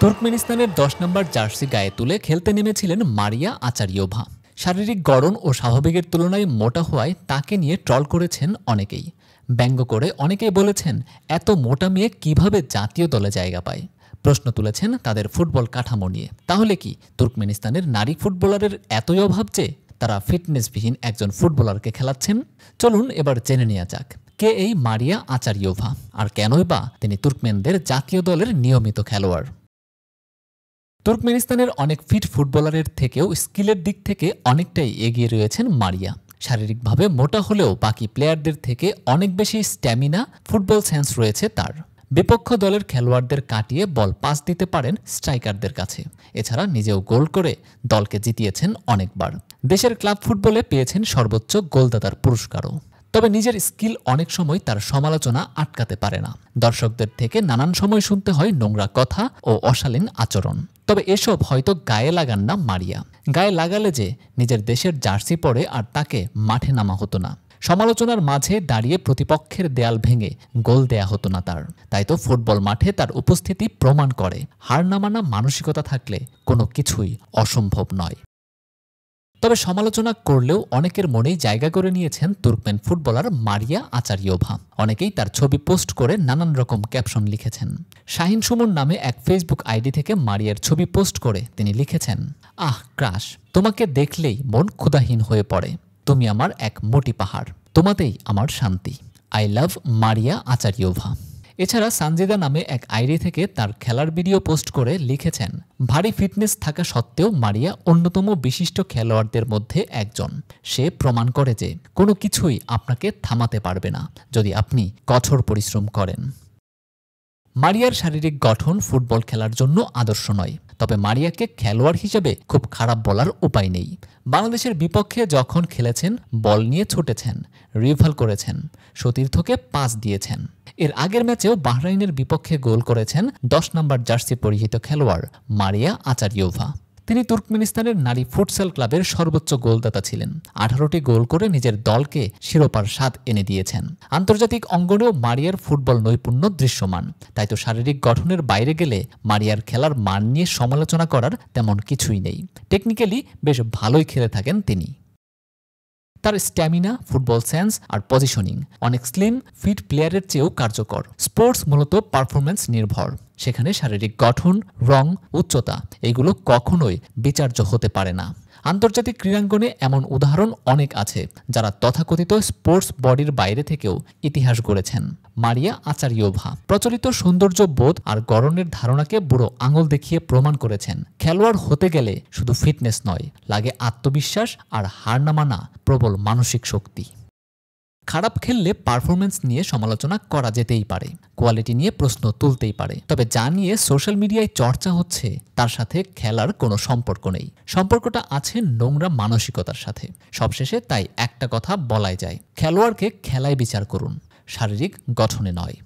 তুর্কমেনিস্তানের ১০ নম্বর jersey গায়ে তুলে খেলতে নেমেছিলেন মারিয়া আচারিয়োভা। শারীরিক গড়ন ও স্বাভাবিকের তুলনায় মোটা হওয়ায় তাকে নিয়ে ট্রল করেছেন অনেকেই। ব্যঙ্গ করে অনেকেই বলেছেন, এত মোটা মেয়ে কিভাবে জাতীয় দলে জায়গা পায়। প্রশ্ন তুলেছেন তাদের ফুটবল কাঠামো নিয়ে। তাহলে কি তুর্কমেনিস্তানের নারী ফুটবলারের এতই অভাব যে তারা ফিটনেসবিহীন একজন ফুটবলারকে খেলাচ্ছেন? চলুন এবার জেনে নেওয়া যাক, কে এই মারিয়া আচারিয়োভা, আর কেনই বা তিনি তুর্কমেনদের জাতীয় দলের নিয়মিত খেলোয়াড়। তুর্কমেনিস্তানের অনেক ফিট ফুটবলারের থেকেও স্কিলের দিক থেকে অনেকটাই এগিয়ে রয়েছেন মারিয়া। শারীরিকভাবে মোটা হলেও বাকি প্লেয়ারদের থেকে অনেক বেশি স্ট্যামিনা, ফুটবল সেন্স রয়েছে তার। বিপক্ষ দলের খেলোয়াড়দের কাটিয়ে বল পাস দিতে পারেন স্ট্রাইকারদের কাছে। এছাড়া নিজেও গোল করে দলকে জিতিয়েছেন অনেকবার। দেশের ক্লাব ফুটবলে পেয়েছেন সর্বোচ্চ গোলদাতার পুরস্কারও। তবে নিজের স্কিল অনেক সময় তার সমালোচনা আটকাতে পারে না। দর্শকদের থেকে নানান সময় শুনতে হয় নোংরা কথা ও অশালীন আচরণ। তবে এসব হয়তো গায়ে লাগান না মারিয়া। গায়ে লাগালে যে নিজের দেশের জার্সি পরে আর তাকে মাঠে নামা হতো না। সমালোচনার মাঝে দাঁড়িয়ে প্রতিপক্ষের দেয়াল ভেঙে গোল দেয়া হতো না তার। তাই তো ফুটবল মাঠে তার উপস্থিতি প্রমাণ করে, হার না মানা মানসিকতা থাকলে কোনো কিছুই অসম্ভব নয়। তবে সমালোচনা করলেও অনেকের মনেই জায়গা করে নিয়েছেন তুর্কমেন ফুটবলার মারিয়া আচারিয়োভা। অনেকেই তার ছবি পোস্ট করে নানান রকম ক্যাপশন লিখেছেন। শাহিন সুমন নামে এক ফেসবুক আইডি থেকে মারিয়ার ছবি পোস্ট করে তিনি লিখেছেন, আহ ক্রাশ, তোমাকে দেখলেই মন ক্ষুধাহীন হয়ে পড়ে। তুমি আমার এক মোটি পাহাড়, তোমাতেই আমার শান্তি। I love Maria Acharyova. এছাড়া সানজিদা নামে এক আইডি থেকে তার খেলার ভিডিও পোস্ট করে লিখেছেন, ভারী ফিটনেস থাকা সত্ত্বেও মারিয়া অন্যতম বিশিষ্ট খেলোয়াড়দের মধ্যে একজন। সে প্রমাণ করে যে কোনো কিছুই আপনাকে থামাতে পারবে না যদি আপনি কঠোর পরিশ্রম করেন। মারিয়ার শারীরিক গঠন ফুটবল খেলার জন্য আদর্শ নয়, তবে মারিয়াকে খেলোয়াড় হিসেবে খুব খারাপ বলার উপায় নেই। বাংলাদেশের বিপক্ষে যখন খেলেছেন বল নিয়ে ছুটেছেন, রিভাল করেছেন, সতীর্থকে পাস দিয়েছেন। এর আগের ম্যাচেও বাহরাইনের বিপক্ষে গোল করেছেন ১০ নম্বর জার্সি পরিহিত খেলোয়াড় মারিয়া আচারিয়োভা। তিনি তুর্কমেনিস্তানের নারী ফুটসাল ক্লাবের সর্বোচ্চ গোলদাতা ছিলেন। ১৮টি গোল করে নিজের দলকে শিরোপার স্বাদ এনে দিয়েছেন। আন্তর্জাতিক অঙ্গনেও মারিয়ার ফুটবল নৈপুণ্য দৃশ্যমান। তাই তো শারীরিক গঠনের বাইরে গেলে মারিয়ার খেলার মান নিয়ে সমালোচনা করার তেমন কিছুই নেই। টেকনিক্যালি বেশ ভালোই খেলে থাকেন তিনি। তার স্ট্যামিনা, ফুটবল সেন্স আর পজিশনিং অনেক স্লিম ফিট প্লেয়ারের চেয়েও কার্যকর। স্পোর্টস মূলত পারফরম্যান্স নির্ভর। সেখানে শারীরিক গঠন, রং, উচ্চতা এগুলো কখনোই বিচার্য হতে পারে না। আন্তর্জাতিক ক্রীড়াঙ্গনে এমন উদাহরণ অনেক আছে যারা তথাকথিত স্পোর্টস বডির বাইরে থেকেও ইতিহাস গড়েছেন। মারিয়া আচারিয়োভা প্রচলিত সৌন্দর্য বোধ আর গড়নের ধারণাকে বুড়ো আঙুল দেখিয়ে প্রমাণ করেছেন, খেলোয়াড় হতে গেলে শুধু ফিটনেস নয়, লাগে আত্মবিশ্বাস আর হার না মানা প্রবল মানসিক শক্তি। খারাপ খেললে পারফরম্যান্স নিয়ে সমালোচনা করা যেতেই পারে, কোয়ালিটি নিয়ে প্রশ্ন তুলতেই পারে। তবে যা নিয়ে সোশ্যাল মিডিয়ায় চর্চা হচ্ছে তার সাথে খেলার কোনো সম্পর্ক নেই। সম্পর্কটা আছে নোংরা মানসিকতার সাথে। সবশেষে তাই একটা কথা বলাই যায়, খেলোয়াড়কে খেলায় বিচার করুন, শারীরিক গঠনে নয়।